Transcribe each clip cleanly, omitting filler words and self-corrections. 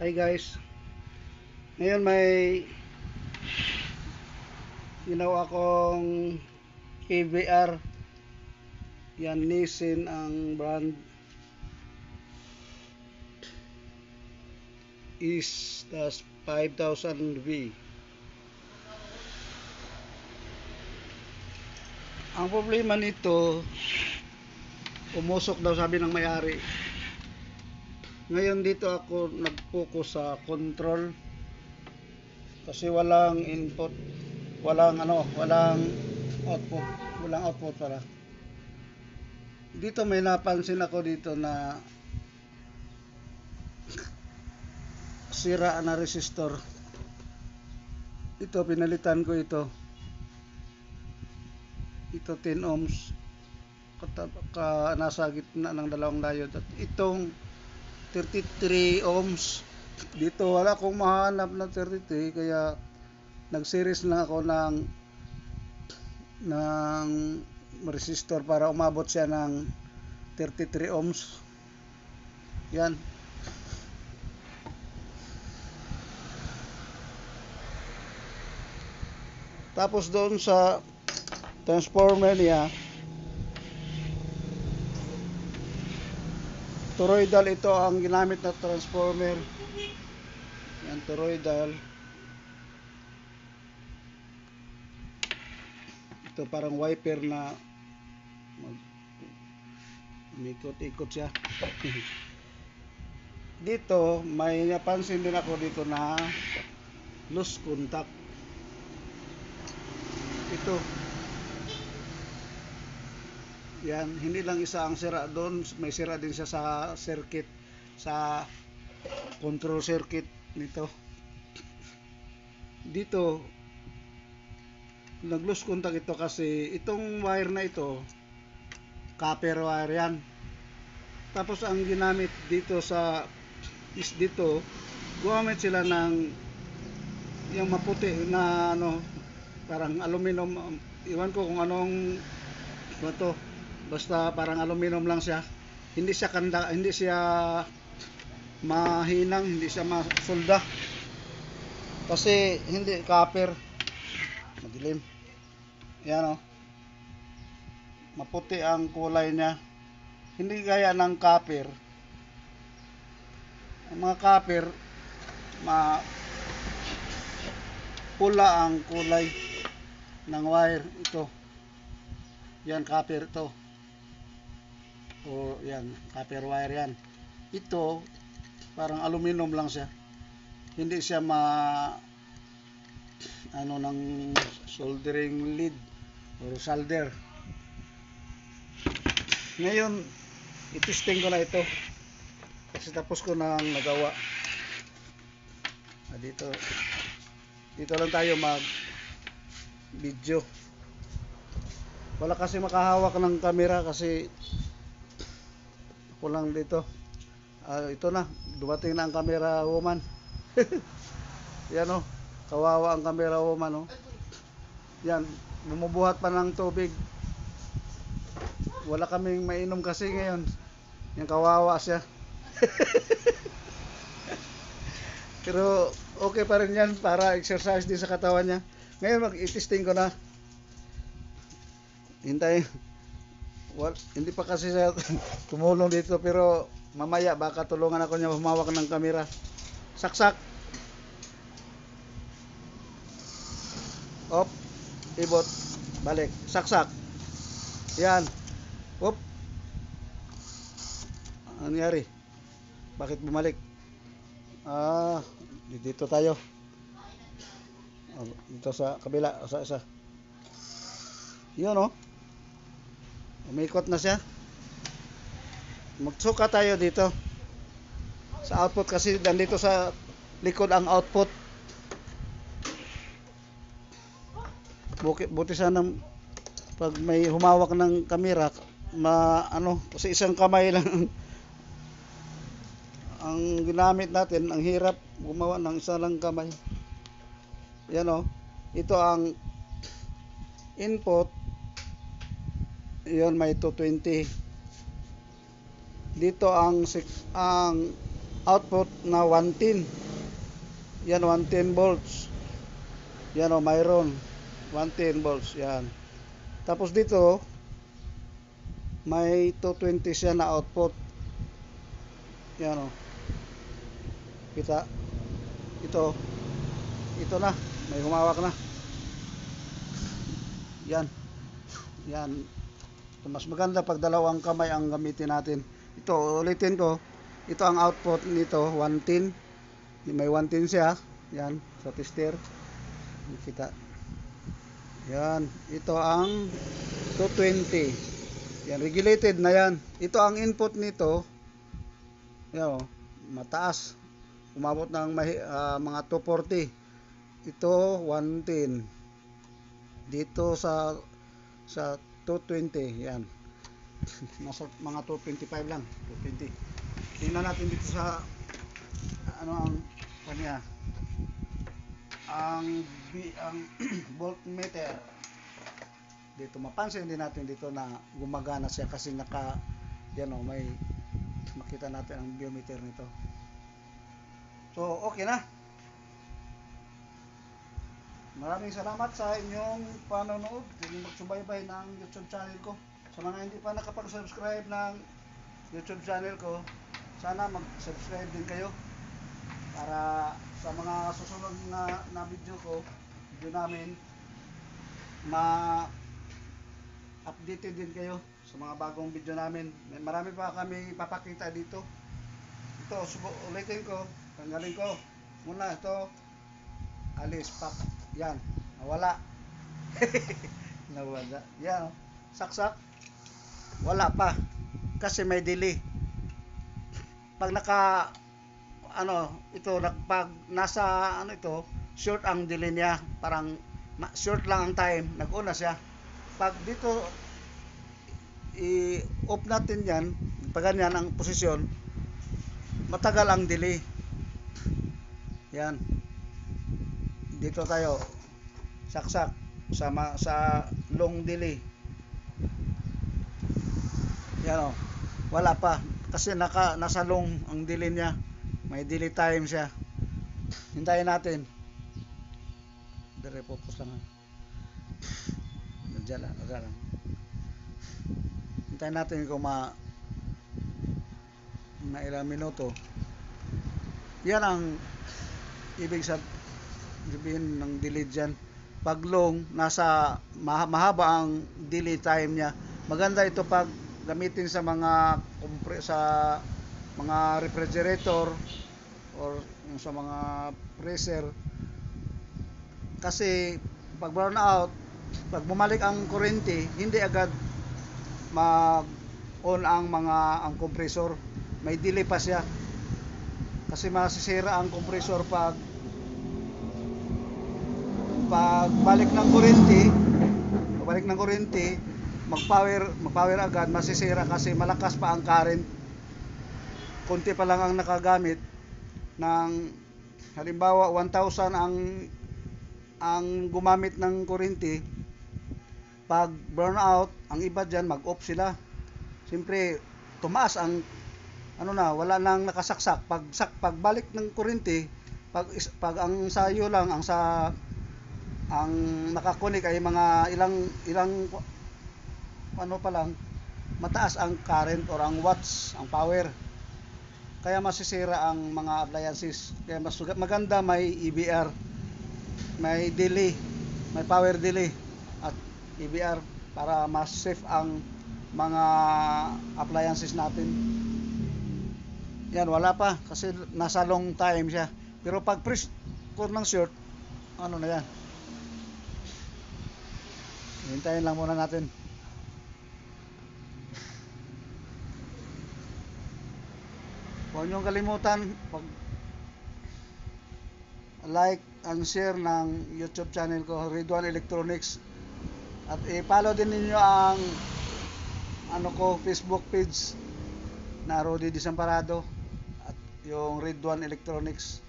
Hi guys, ngayon may ginawa akong KVR. Yan, Nissin ang brand, is das 5000V. Ang problema nito, umusok daw sabi ng may-ari. Ngayon dito ako nag-focus sa control kasi walang input, output, walang output para. Dito may napansin ako dito na sira na resistor. Ito pinalitan ko ito. Ito 10 ohms. Nasa gitna ng dalawang diode. At itong 33 ohms. Dito wala akong mahanap na 33 kaya nag-series lang ako ng resistor para umabot siya ng 33 ohms. Yan. Tapos doon sa transformer niya, toroidal ito ang ginamit na transformer. Yan, toroidal. Ito parang wiper na umikot-ikot siya. Dito may napansin din ako dito na loose contact. Ito. Yan, hindi lang isa ang sira doon, may sira din siya sa circuit, sa control circuit nito. Dito nag-loose contact ito kasi itong wire na ito, copper wire yan. Tapos ang ginamit dito dito, gumamit sila ng yung maputi na parang aluminum, iwan ko kung anong ito, basta parang aluminum lang siya. Hindi siya mahinang, hindi siya masolda. Kasi hindi copper, madilim. Yan maputi ang kulay niya. Hindi gaya ng copper. Ang mga copper, pula ang kulay ng wire. Ito. Yan, copper ito. O yan, copper wire yan. Ito, parang aluminum lang siya. Hindi siya ng soldering lead or solder. Ngayon, itesting ko na ito. Kasi tapos ko nang nagawa. Dito lang tayo mag-video. Wala kasi makahawak ng camera kasi ako lang dito. Ito na, dumating na ang camera woman. Yan kawawa ang camera woman Yan, bumubuhat pa ng tubig. Wala kaming mainom kasi ngayon. Yan, kawawa siya. Pero okay pa rin yan para exercise din sa katawan niya. Ngayon mag-i-testing ko na. Hintay. Hindi pa kasi siya tumulong dito pero mamaya baka tulungan ako niya humawak ng camera. Saksak. Op. Ibot. Balik. Saksak. Yan. Op. Ano nangyari? Bakit bumalik? Dito tayo. Dito sa kabila. Sa isa. Yun umikot na siya. Magsuka tayo dito. Sa output kasi nandito sa likod ang output. Buti sana pag may humawak ng camera, kasi isang kamay lang ang ginamit natin, ang hirap gumawa ng isa lang kamay. Yan ito ang input. Yon, may 220. Dito ang output na 110. Yan, 110 volts. Yan o, mayroon 110 volts. Yan. Tapos dito, may 220 siya na output. Yan o. Kita. Ito na. May humawak na. Yan. Yan. Mas maganda pag dalawang kamay ang gamitin natin. Ito, ulitin ko. Ito ang output nito, 110. May 110 siya. Yan, sa tester. Kita. Yan. Ito ang 220. Yan, regulated na yan. Ito ang input nito. Yan o, mataas. Umabot ng mga 240. Ito, 110. Dito sa 220, yan. Nasa mga 225 lang, 220. Tingnan natin dito sa ano ang kanya. Ang voltmeter. Dito mapansin din natin dito na gumagana siya kasi yan o, may makita natin ang biometer nito. So, okay na. Maraming salamat sa inyong panonood, inyong magsubaybay ng YouTube channel ko. Sa mga hindi pa nakapag-subscribe ng YouTube channel ko, sana mag-subscribe din kayo para sa mga susunod na video namin, ma-updated din kayo sa mga bagong video namin. Marami pa kami papakita dito. Ito, ulitin ko, tanggalin ko muna ito, alis, pak. Yan, nawala. Nawala. Yan, saksak. Wala pa. Kasi may delay. Pag pag nasa short ang delay niya, parang short lang ang time, nag-una siya. Pag dito i-off natin yan, pag ganyan ang posisyon, matagal ang delay. Yan. Dito tayo, saksak sa long delay. Yan o, wala pa kasi nasa long ang delay niya, may delay time siya. Hintayin natin. Focus lang. Nadyan lang. Hintayin natin kung ilang minuto. Yan ang ibig sabihin ng delay dyan. Pag long, mahaba ang delay time niya. Maganda ito pag gamitin sa mga refrigerator or sa mga freezer. Kasi pag brown out, pag bumalik ang kuryente, hindi agad mag-on ang compressor. May delay pa siya. Kasi masisira ang compressor pag balik ng kuryente, mag-power agad, masisira kasi malakas pa ang current. Konti pa lang ang nakagamit ng, halimbawa 1,000 ang gumamit ng kuryente. Pag burn out, ang iba dyan mag-off sila. Siyempre, tumaas ang wala nang nakasaksak. Pag balik ng kuryente, pag ang sayo lang, ang nakakunik ay mga ilang pa lang, mataas ang current or ang watts, ang power. Kaya masisira ang mga appliances. Kaya mas maganda may EBR, may delay, may power delay at EBR para mas safe ang mga appliances natin. Yan, wala pa kasi nasa long time siya. Pero pag press ko ng short, na yan. Hintayin lang muna natin. Huwag niyong kalimutan like and share ng YouTube channel ko, Ridwan Electronics. At i-follow din ninyo ang Facebook page na Rudy Desamparado at yung Ridwan Electronics.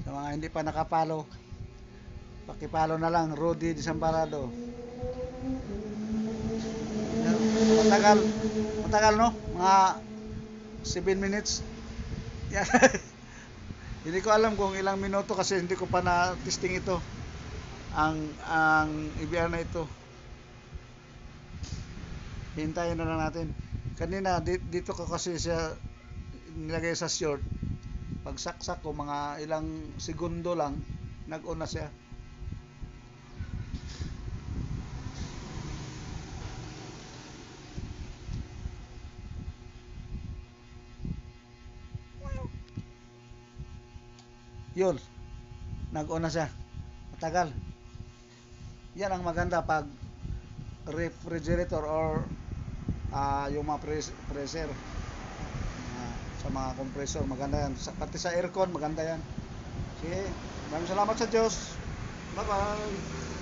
Sa mga hindi pa nakapalo, pakipalo na lang, Rudy Desamparado. Matagal no? Mga 7 minutes. Yan. Hindi ko alam kung ilang minuto kasi hindi ko pa na-testing ito. Ang EBR na ito. Hintayin na lang natin. Kanina dito ko kasi siya nilagay sa short. Pag saksak ko mga ilang segundo lang, nag-on na siya. Yun, nag-on na siya. Matagal. Yan ang maganda pag refrigerator or yung mga pressure sa mga compressor, maganda yan. Pati sa aircon, maganda yan. Sige, maraming salamat sa Diyos. Bye bye.